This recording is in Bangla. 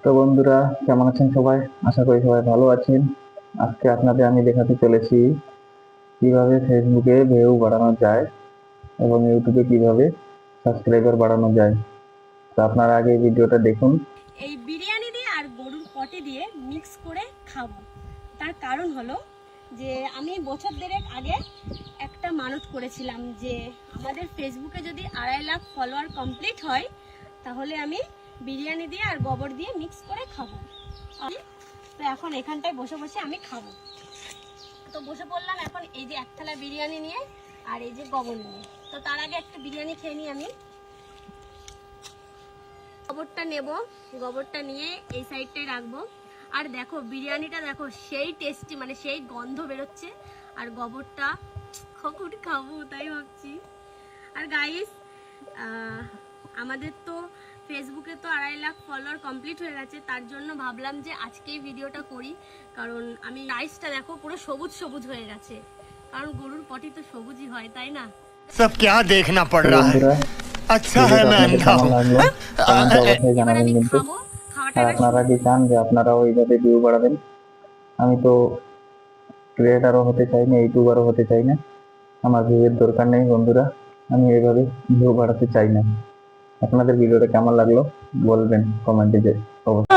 তো বন্ধুরা, কেমন আছেন সবাই? আশা করি সবাই ভালো আছেন। আজকে আপনাদের আমি দেখাতে চলেছি কিভাবে ফেসবুকে ভিউ বাড়ানো যায় এবং ইউটিউবে কিভাবে সাবস্ক্রাইবার বাড়ানো যায়। তো আপনারা আগে ভিডিওটা দেখুন। এই বিরিয়ানি দিয়ে আর গরুর পটি দিয়ে মিক্স করে খাবো। তার কারণ হলো যে আমি বছর দেড়েক আগে একটা মানত করেছিলাম যে আমাদের ফেসবুকে যদি 2.5 লাখ ফলোয়ার কমপ্লিট হয় তাহলে আমি বিরিয়ানি দিয়ে আর গোবর দিয়ে মিক্স করে খাবো। তো এখন এখানটায় বসে বসে আমি খাবো। তো বসে পড়লাম এখন এই যে এক থালা বিরিয়ানি নিয়ে আর এই যে গোবর নিয়ে। তো তার আগে একটা বিরিয়ানি খেয়ে নিই আমি। গোবরটা নেব, গোবরটা নিয়ে এই সাইডটায় রাখবো। আর দেখো বিরিয়ানিটা দেখো সেই টেস্টি, মানে সেই গন্ধ বেরোচ্ছে। আর গোবরটা কখন খাবো তাই ভাবছি। আর গাইস, আমাদের তো ফেসবুকে তো 2.5 লাখ ফলোয়ার কমপ্লিট হয়ে গেছে, তার জন্য ভাবলাম যে আজকেই ভিডিওটা করি। কারণ আমি রাইসটা দেখো পুরো সবুজ সবুজ হয়ে গেছে, কারণ গরুর পটি তো সবুজই হয়, তাই না? सब क्या देखना पड़ रहा है। বন্ধুরা, अच्छा है ভিডিওটা मैं আপনাদের अंधा কেমন हूँ। লাগলো কমেন্টে অবশ্যই এবার জানাবেন আমি কিন্তু। খাবো, খাওয়াটা আর এবার আপনারা শুরু কি করবো। চান যে আপনারাও এইভাবে ভিউ বাড়াবেন? আমি তো ক্রিয়েটারও হতে চাই না, ইউটিউবারও হতে চাই না। আমার ভিউয়ের দরকার নেই বন্ধুরা, আমি এইভাবে ভিউ বাড়াতে চাই না। আপনাদের ভিডিওটা কেমন লাগলো বলবেন কমেন্টে যে অবশ্যই।